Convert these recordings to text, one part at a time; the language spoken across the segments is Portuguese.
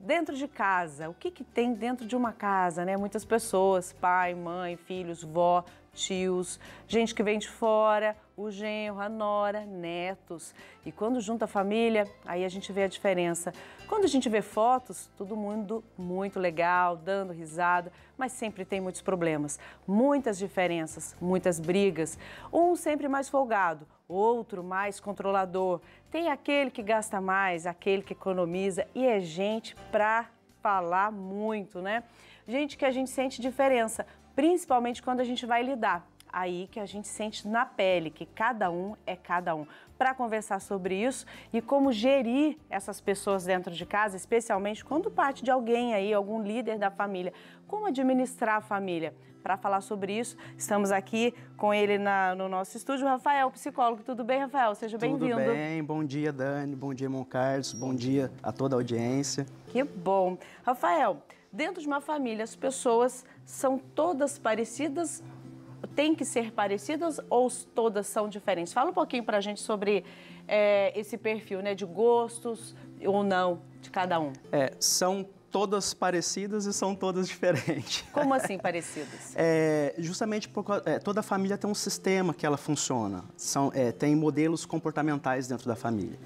dentro de casa, o que que tem dentro de uma casa, né? Muitas pessoas, pai, mãe, filhos, vó, tios, gente que vem de fora, o genro, a nora, netos. E quando junta a família, aí a gente vê a diferença. Quando a gente vê fotos, todo mundo muito legal, dando risada, mas sempre tem muitos problemas, muitas diferenças, muitas brigas. Um sempre mais folgado, outro mais controlador. Tem aquele que gasta mais, aquele que economiza e é gente pra falar muito, né? Gente que a gente sente diferença, principalmente quando a gente vai lidar. Aí que a gente sente na pele que cada um é cada um. Para conversar sobre isso e como gerir essas pessoas dentro de casa, especialmente quando parte de alguém aí, algum líder da família. Como administrar a família? Para falar sobre isso, estamos aqui com ele no nosso estúdio, Rafael, psicólogo. Tudo bem, Rafael? Seja bem-vindo. Tudo bem, bom dia, Dani, bom dia, irmão Carlos, bom dia a toda a audiência. Que bom. Rafael, dentro de uma família, as pessoas são todas parecidas? Tem que ser parecidas ou todas são diferentes? Fala um pouquinho pra gente sobre esse perfil, né, de gostos ou não de cada um. São todas parecidas e são todas diferentes. Como assim parecidas? Justamente porque toda família tem um sistema que ela funciona. Tem modelos comportamentais dentro da família.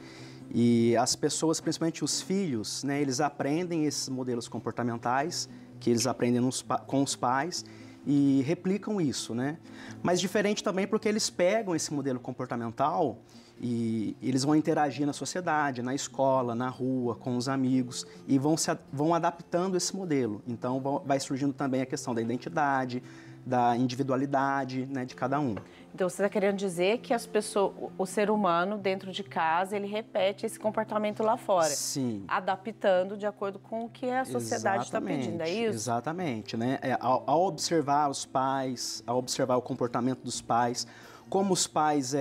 E as pessoas, principalmente os filhos, né, eles aprendem esses modelos comportamentais, que eles aprendem com os pais, e replicam isso, né? Mas diferente também porque eles pegam esse modelo comportamental e eles vão interagir na sociedade, na escola, na rua, com os amigos e vão adaptando esse modelo. Então vai surgindo também a questão da identidade, da individualidade, né, de cada um. Então você está querendo dizer que as pessoas, o ser humano dentro de casa, ele repete esse comportamento lá fora. Sim. Adaptando de acordo com o que a sociedade está pedindo, é isso? Exatamente, né? Ao observar os pais, ao observar o comportamento dos pais, como os pais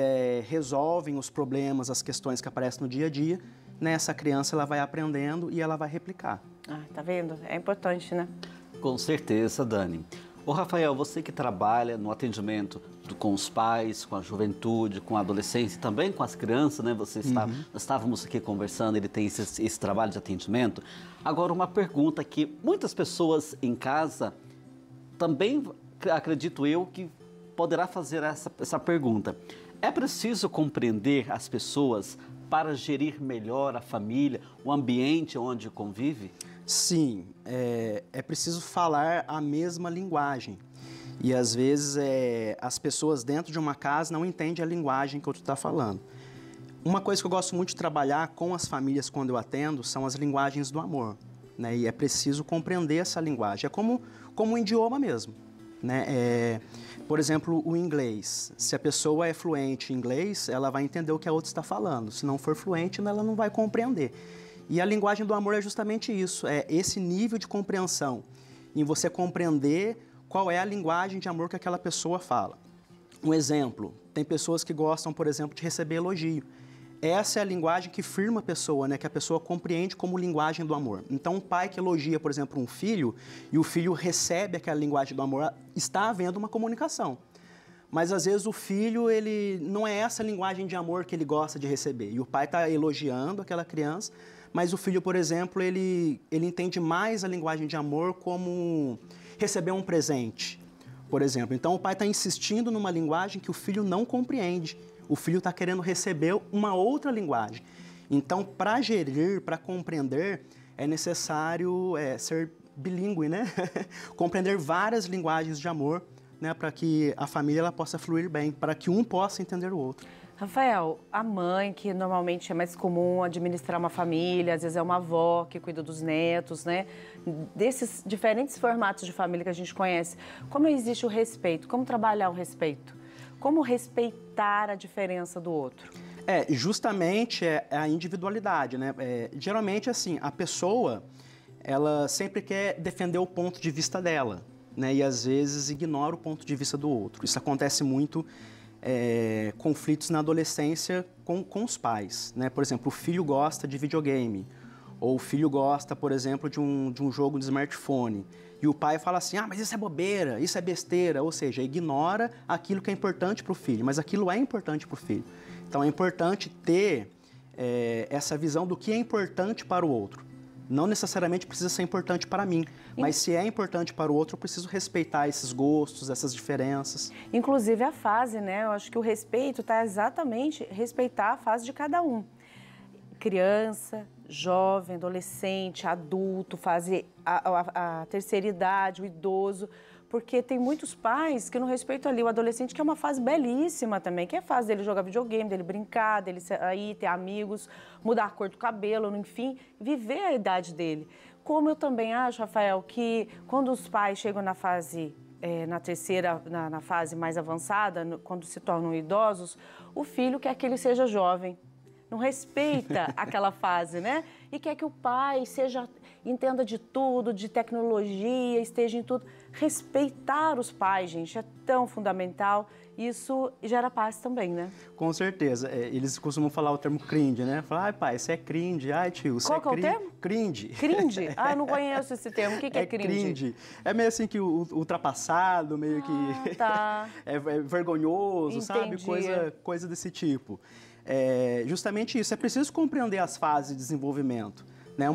resolvem os problemas, as questões que aparecem no dia a dia, né, essa criança ela vai aprendendo e ela vai replicar. Tá vendo? É importante, né? Com certeza, Dani. Ô Rafael, você que trabalha no atendimento com os pais, com a juventude, com a adolescência e também com as crianças, né? Nós estávamos aqui conversando, ele tem esse trabalho de atendimento. Agora, uma pergunta que muitas pessoas em casa também, acredito eu, que poderá fazer essa pergunta. É preciso compreender as pessoas para gerir melhor a família, o ambiente onde convive? Sim, é preciso falar a mesma linguagem. E às vezes as pessoas dentro de uma casa não entendem a linguagem que o outro está falando. Uma coisa que eu gosto muito de trabalhar com as famílias quando eu atendo são as linguagens do amor, né? E é preciso compreender essa linguagem. É como um idioma mesmo, né? Por exemplo, o inglês. Se a pessoa é fluente em inglês, ela vai entender o que a outra está falando. Se não for fluente, ela não vai compreender. E a linguagem do amor é justamente isso, é esse nível de compreensão, em você compreender qual é a linguagem de amor que aquela pessoa fala. Um exemplo, tem pessoas que gostam, por exemplo, de receber elogio. Essa é a linguagem que firma a pessoa, né, que a pessoa compreende como linguagem do amor. Então, um pai que elogia, por exemplo, um filho, e o filho recebe aquela linguagem do amor, está havendo uma comunicação. Mas às vezes o filho, ele não é essa linguagem de amor que ele gosta de receber. E o pai está elogiando aquela criança, mas o filho, por exemplo, ele entende mais a linguagem de amor como receber um presente, por exemplo. Então o pai está insistindo numa linguagem que o filho não compreende. O filho está querendo receber uma outra linguagem. Então, para gerir, para compreender, é necessário ser bilíngue, né? Compreender várias linguagens de amor, né, para que a família ela possa fluir bem, para que um possa entender o outro. Rafael, a mãe, que normalmente é mais comum administrar uma família, às vezes é uma avó que cuida dos netos, né? Desses diferentes formatos de família que a gente conhece, como existe o respeito? Como trabalhar o respeito? Como respeitar a diferença do outro? Justamente a individualidade, né? Geralmente, assim, a pessoa, ela sempre quer defender o ponto de vista dela, né? E às vezes ignora o ponto de vista do outro. Isso acontece muito, conflitos na adolescência com os pais, né? Por exemplo, o filho gosta de videogame, ou o filho gosta, por exemplo, de um jogo de smartphone, e o pai fala assim, mas isso é bobeira, isso é besteira, ou seja, ignora aquilo que é importante para o filho, mas aquilo é importante para o filho. Então é importante ter essa visão do que é importante para o outro. não necessariamente precisa ser importante para mim, mas se é importante para o outro, eu preciso respeitar esses gostos, essas diferenças. Inclusive a fase, né? Eu acho que o respeito está exatamente respeitar a fase de cada um. Criança, jovem, adolescente, adulto, fase a terceira idade, o idoso, porque tem muitos pais que não respeitam ali o adolescente, que é uma fase belíssima também, que é a fase dele jogar videogame, dele brincar, dele sair, ter amigos, mudar a cor do cabelo, enfim, viver a idade dele. Como eu também acho, Rafael, que quando os pais chegam na fase, na fase mais avançada, quando se tornam idosos, o filho quer que ele seja jovem. Não respeita aquela fase, né? E quer que o pai entenda de tudo, de tecnologia, esteja em tudo. Respeitar os pais, gente, é tão fundamental. Isso gera paz também, né? Com certeza. Eles costumam falar o termo cringe, né? Falar, ai pai, você é cringe. Ai tio, você Qual que é o termo? Cringe. Cringe? Ah, eu não conheço esse termo. O que é cringe? Cringe. É meio assim que ultrapassado, meio que... Tá. é vergonhoso, Entendi. sabe? Coisa desse tipo. É justamente isso, é preciso compreender as fases de desenvolvimento. Né?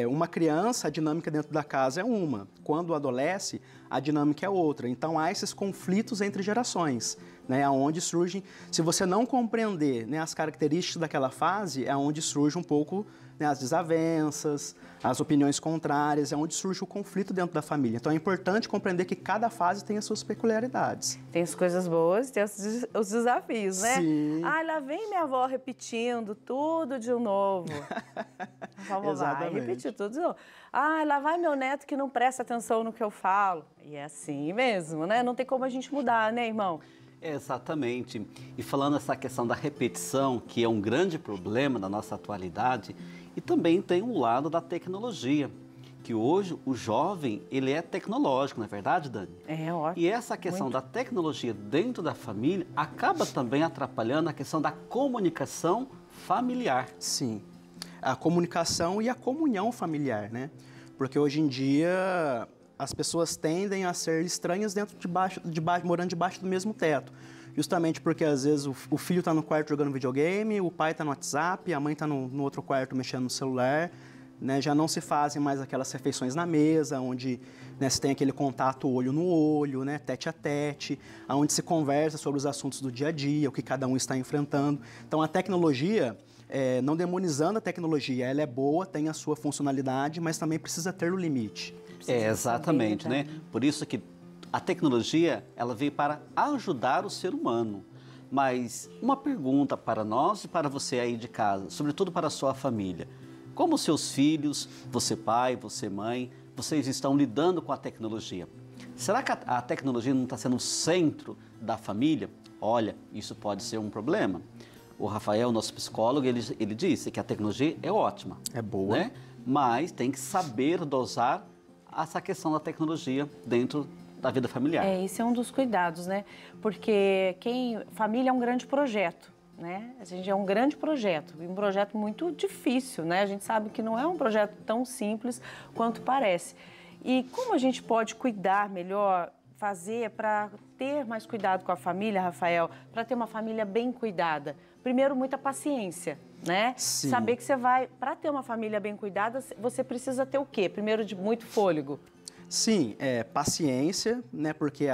Uma criança, a dinâmica dentro da casa é uma. Quando adolesce, a dinâmica é outra. Então, há esses conflitos entre gerações, né? Onde surgem... Se você não compreender, né, as características daquela fase, é onde surge um pouco, né, as desavenças, as opiniões contrárias, é onde surge o conflito dentro da família. Então, é importante compreender que cada fase tem as suas peculiaridades. Tem as coisas boas, tem os desafios, né? Sim. Ah, lá vem minha avó repetindo tudo de novo. A avó vai repetir tudo de novo. Ah, lá vai meu neto que não presta atenção no que eu falo. E é assim mesmo, né? Não tem como a gente mudar, né, irmão? Exatamente. E falando essa questão da repetição, que é um grande problema da nossa atualidade, e também tem um lado da tecnologia, que hoje o jovem, ele é tecnológico, não é verdade, Dani? É ótimo. E essa questão da tecnologia dentro da família acaba também atrapalhando a questão da comunicação familiar. Sim, a comunicação e a comunhão familiar, né? Porque hoje em dia as pessoas tendem a ser estranhas morando debaixo do mesmo teto. Justamente porque, às vezes, o filho está no quarto jogando videogame, o pai está no WhatsApp, a mãe está no outro quarto mexendo no celular, né? Já não se fazem mais aquelas refeições na mesa, onde, né, se tem aquele contato olho no olho, né, tete a tete, onde se conversa sobre os assuntos do dia a dia, o que cada um está enfrentando. Então, a tecnologia, não demonizando a tecnologia, ela é boa, tem a sua funcionalidade, mas também precisa ter o limite. Exatamente, né? Por isso que a tecnologia, ela veio para ajudar o ser humano. Mas uma pergunta para nós e para você aí de casa, sobretudo para a sua família. Como os seus filhos, você pai, você mãe, vocês estão lidando com a tecnologia? Será que a tecnologia não está sendo o centro da família? Olha, isso pode ser um problema. O Rafael, nosso psicólogo, ele disse que a tecnologia é ótima. É boa. Né? Mas tem que saber dosar essa questão da tecnologia dentro da vida familiar. Esse é um dos cuidados, né? Porque família é um grande projeto, né? A gente é um grande projeto, e um projeto muito difícil, né? A gente sabe que não é um projeto tão simples quanto parece. E como a gente pode cuidar melhor, fazer para ter mais cuidado com a família, Rafael, para ter uma família bem cuidada? Primeiro, muita paciência, né? Sim. Saber que para ter uma família bem cuidada, você precisa ter o quê? Primeiro, de muito fôlego. Sim, paciência, né? Porque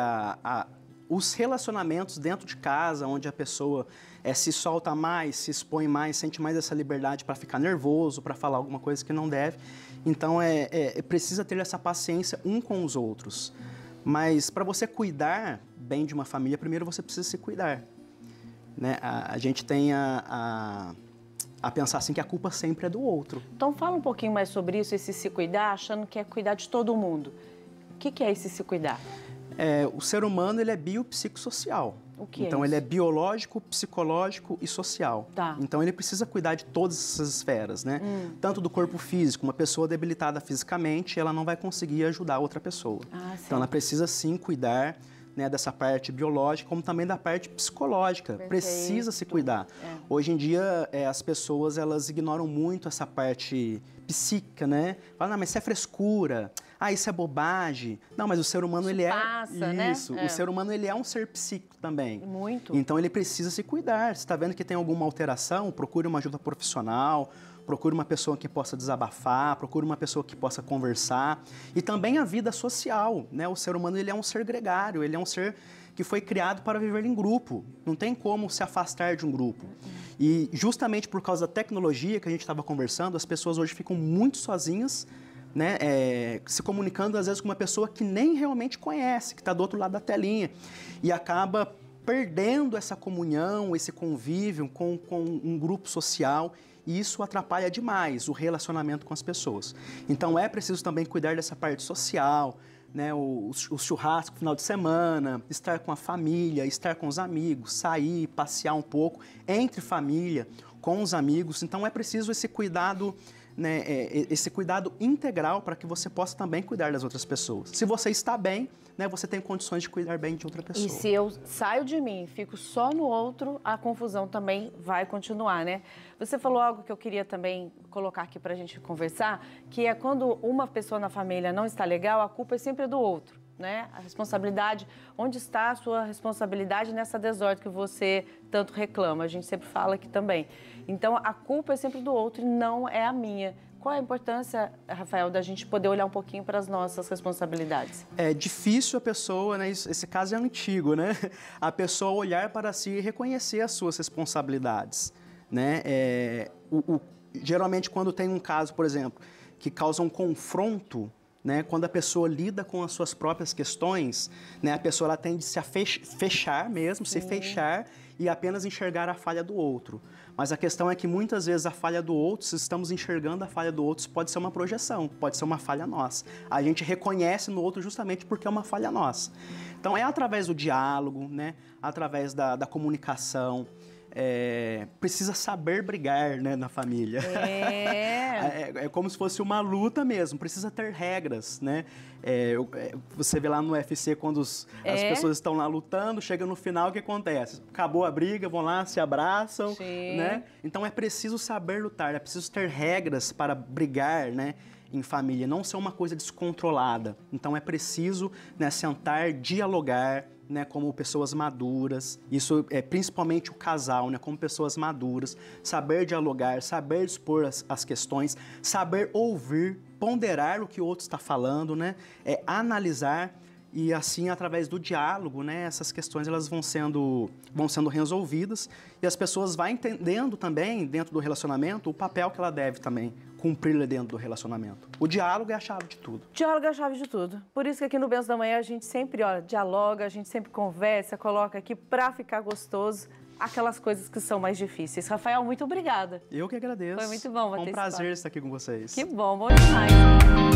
os relacionamentos dentro de casa, onde a pessoa se solta mais, se expõe mais, sente mais essa liberdade para ficar nervoso, para falar alguma coisa que não deve. Então, precisa ter essa paciência um com os outros. Mas para você cuidar bem de uma família, primeiro você precisa se cuidar. Né? A gente tem a pensar assim que a culpa sempre é do outro. Então fala um pouquinho mais sobre isso, esse se cuidar, achando que é cuidar de todo mundo. O que é esse se cuidar? O ser humano, ele é biopsicossocial. O que então, é isso? ele é biológico, psicológico e social. Tá. Então, ele precisa cuidar de todas essas esferas, né? Tanto do corpo físico, uma pessoa debilitada fisicamente, ela não vai conseguir ajudar outra pessoa. Então, ela precisa sim cuidar, né, dessa parte biológica, como também da parte psicológica. Perfeito. Precisa se cuidar. Hoje em dia, as pessoas, elas ignoram muito essa parte psíquica, né? Falam, não, mas isso é frescura. Ah, isso é bobagem. Não, mas o ser humano, ele passa, né? Isso. O ser humano, ele é um ser psíquico também. Muito. Então, ele precisa se cuidar. Se está vendo que tem alguma alteração, procure uma ajuda profissional, procure uma pessoa que possa desabafar, procure uma pessoa que possa conversar. E também a vida social, né? O ser humano, ele é um ser gregário, ele é um ser que foi criado para viver em grupo. Não tem como se afastar de um grupo. E justamente por causa da tecnologia que a gente estava conversando, as pessoas hoje ficam muito sozinhas, né? Se comunicando às vezes com uma pessoa que nem realmente conhece, que está do outro lado da telinha. E acaba perdendo essa comunhão, esse convívio com um grupo social, e isso atrapalha demais o relacionamento com as pessoas. Então é preciso também cuidar dessa parte social, né? O churrasco no final de semana, estar com a família, estar com os amigos, sair, passear um pouco entre família, com os amigos. Então é preciso esse cuidado, né? Esse cuidado integral para que você possa também cuidar das outras pessoas. Se você está bem, né, você tem condições de cuidar bem de outra pessoa. E se eu saio de mim e fico só no outro, a confusão também vai continuar, né? Você falou algo que eu queria também colocar aqui para a gente conversar, que é quando uma pessoa na família não está legal, a culpa é sempre do outro, né? A responsabilidade, onde está a sua responsabilidade nessa desordem que você tanto reclama? A gente sempre fala aqui também. Então, a culpa é sempre do outro e não é a minha. Qual é a importância, Rafael, da gente poder olhar um pouquinho para as nossas responsabilidades? É difícil a pessoa, né? Esse caso é antigo, né? A pessoa olhar para si e reconhecer as suas responsabilidades, né? Geralmente, quando tem um caso, por exemplo, que causa um confronto, né? Quando a pessoa lida com as suas próprias questões, né? A pessoa ela tende a se fechar mesmo, se fechar e apenas enxergar a falha do outro. Mas a questão é que muitas vezes a falha do outro, se estamos enxergando a falha do outro, pode ser uma projeção, pode ser uma falha nossa. A gente reconhece no outro justamente porque é uma falha nossa. Então é através do diálogo, né? Através da comunicação. Precisa saber brigar, né, na família. É como se fosse uma luta mesmo, precisa ter regras, né? Você vê lá no UFC, quando as pessoas estão lá lutando, chega no final, o que acontece? Acabou a briga, vão lá, se abraçam, né? Então é preciso saber lutar, é preciso ter regras para brigar, né, em família, não ser uma coisa descontrolada. Então é preciso, né, sentar, dialogar, né, como pessoas maduras, isso é principalmente o casal, né, como pessoas maduras, saber dialogar, saber expor as questões, saber ouvir, ponderar o que o outro está falando, né, analisar, e assim, através do diálogo, né, essas questões elas vão sendo resolvidas, e as pessoas vão entendendo também, dentro do relacionamento, o papel que ela deve também cumprir dentro do relacionamento. O diálogo é a chave de tudo. Diálogo é a chave de tudo. Por isso que aqui no Benção da Manhã a gente sempre, dialoga, a gente sempre conversa, coloca aqui para ficar gostoso aquelas coisas que são mais difíceis. Rafael, muito obrigada. Eu que agradeço. Foi muito bom bater Foi um prazer estar aqui com vocês. Que bom, bom demais.